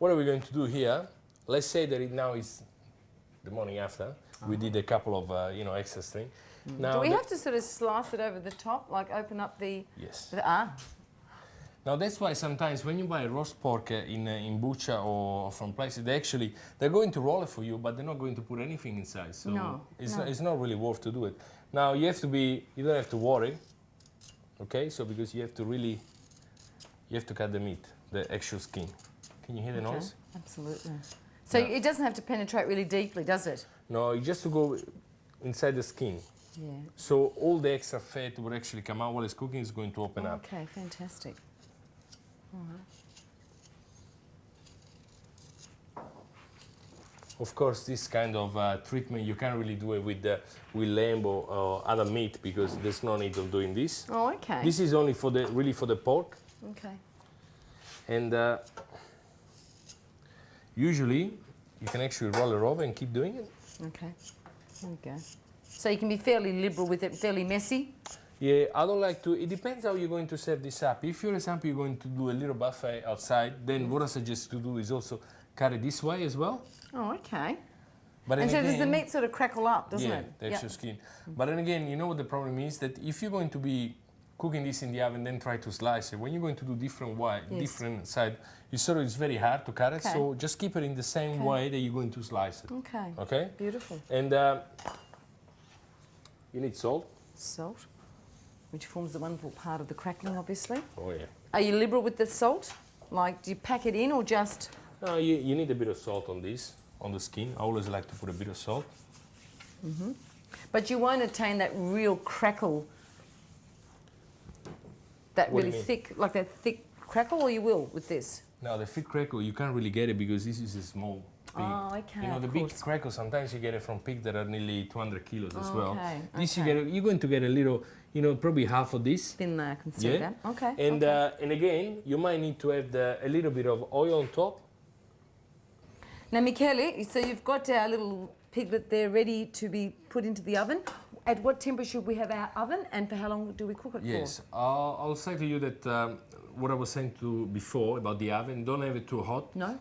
what are we going to do here? Let's say that it now is the morning after. We did a couple of, you know, extra things. Now do we have to sort of slice it over the top, like open up the... Yes. Now that's why sometimes when you buy roast pork in butcher or from places, they're going to roll it for you, but they're not going to put anything inside. So it's not really worth to do it. Now you don't have to worry, okay? So because you have to cut the meat, the actual skin. Can you hear the noise? Absolutely. So it doesn't have to penetrate really deeply, does it? No, it just to go inside the skin. Yeah. So all the extra fat will actually come out while it's cooking. Is going to open up. Okay, fantastic. All right. Of course, this kind of treatment you can't really do it with lamb or other meat because there's no need of doing this. Oh, okay. This is only for the pork. Okay. And usually you can actually roll it over and keep doing it. Okay. There we go. So you can be fairly liberal with it, fairly messy. Yeah, I don't like to. It depends how you're going to serve this up. If, for example, you're going to do a little buffet outside, then what I suggest to do is also cut it this way as well. Oh, okay. But and so again, does the meat sort of crackle up, doesn't it? Yeah, the extra skin. But then again, you know what the problem is? That if you're going to be cooking this in the oven, then try to slice it. When you're going to do different side, it's very hard to cut it. So just keep it in the same way that you're going to slice it. Okay. Okay. Beautiful. And you need salt. Salt, which forms the wonderful part of the crackling, obviously. Oh yeah. Are you liberal with the salt? Like, do you pack it in or just? No, you need a bit of salt on this, on the skin. I always like to put a bit of salt. Mm-hmm. But you won't attain that real crackle. That really thick, like that thick crackle, or you will with this? No, the thick crackle, you can't really get it because this is a small pig. Oh, okay. You know, the big crackle, sometimes you get it from pigs that are nearly 200 kilos as well. This okay. you're going to get a little, you know, probably half of this. Thin there, I can see that. Okay. And, and again, you might need to add a little bit of oil on top. Now, Michele, so you've got our little piglet there ready to be put into the oven. At what temperature should we have our oven, and for how long do we cook it for? Yes, I'll say to you that what I was saying to before about the oven, don't have it too hot. No?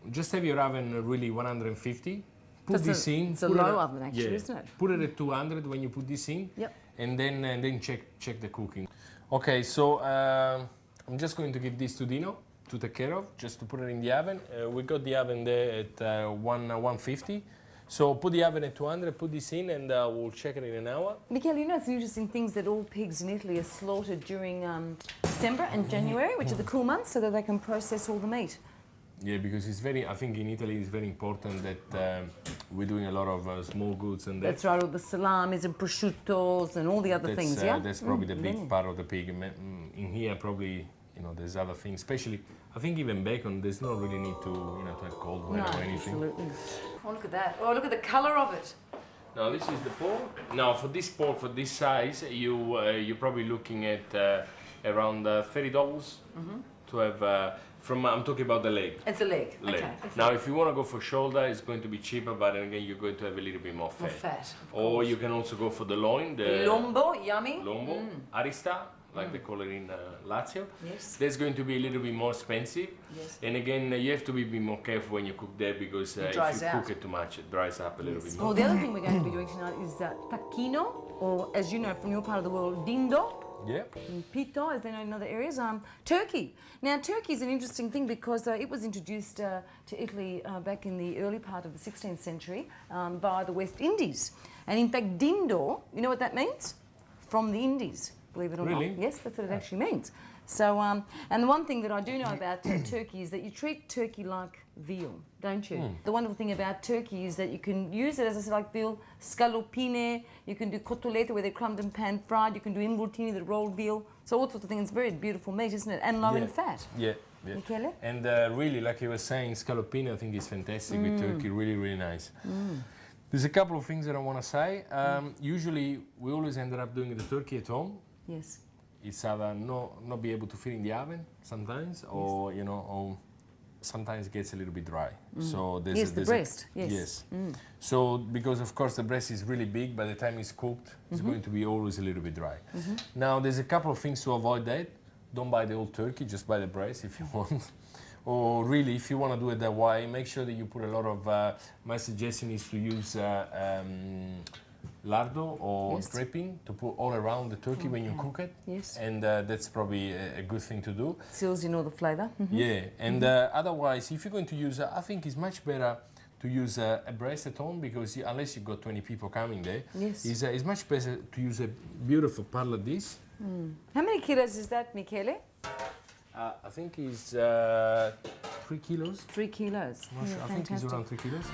Just have your oven really 150. Put this in. It's a low oven, actually, isn't it? Put it at 200 when you put this in. Yep. And then check the cooking. Okay, so I'm just going to give this to Dino to take care of, just to put it in the oven. We got the oven there at 150. So put the oven at 200, put this in, and we'll check it in an hour. Michele, you know it's interesting things that all pigs in Italy are slaughtered during December and January, which are the cool months, so that they can process all the meat. Yeah, because I think in Italy it's very important that we're doing a lot of small goods and that. That's right, all the salamis and prosciuttos and all the other things, yeah? That's probably the big part of the pig. In here, probably, you know, there's other things, especially, I think even bacon, there's no really need to, you know, to have cold weather or anything. Absolutely. Oh, look at that. Oh, look at the colour of it. Now, this is the pork. Now, for this pork, for this size, you're probably looking at around $30 to have, I'm talking about the leg. It's a leg. Okay. Now, if you want to go for shoulder, it's going to be cheaper, but then again, you're going to have a little bit more fat. More fat, or you can also go for the loin. The lombo, yummy. Lombo, arista, like they call it in Lazio. Yes. That's going to be a little bit more expensive. Yes. And again, you have to be a bit more careful when you cook that because if you cook it too much, it dries up a little bit more. Well, the other thing we're going to be doing tonight is tacchino, or as you know from your part of the world, dindo. Yeah. And pito, as they know in other areas, turkey. Now, turkey is an interesting thing because it was introduced to Italy back in the early part of the 16th century by the West Indies. And in fact, dindo, you know what that means? From the Indies, believe it or not. Yes, that's what it actually means. So, and the one thing that I do know about turkey is that you treat turkey like veal, don't you? The wonderful thing about turkey is that you can use it, as I said, like veal, scallopine, you can do cotolette where they're crumbed and pan fried, you can do involtini, the rolled veal, so all sorts of things. It's very beautiful meat, isn't it? And low in fat. Yeah. Michele? And really, like you were saying, scallopine I think is fantastic with turkey, really, really nice. There's a couple of things that I want to say. Usually, we always ended up doing the turkey at home. Yes. It's either not be able to fit in the oven sometimes, or you know, or sometimes it gets a little bit dry. So there's the breast. Yes. So because of course the breast is really big, by the time it's cooked, it's going to be always a little bit dry. Now there's a couple of things to avoid that. Don't buy the whole turkey, just buy the breast if you want. or really, if you want to do it that way, make sure that you put a lot of. My suggestion is to use lardo or dripping to put all around the turkey when you cook it. Yes. And that's probably a good thing to do. Seals in all the flavour. Yeah, and otherwise, if you're going to use, I think it's much better to use a breast at home because unless you've got 20 people coming there, it's much better to use a beautiful pot like this. How many kilos is that, Michele? I think it's 3 kilos. 3 kilos. I think it's around 3 kilos.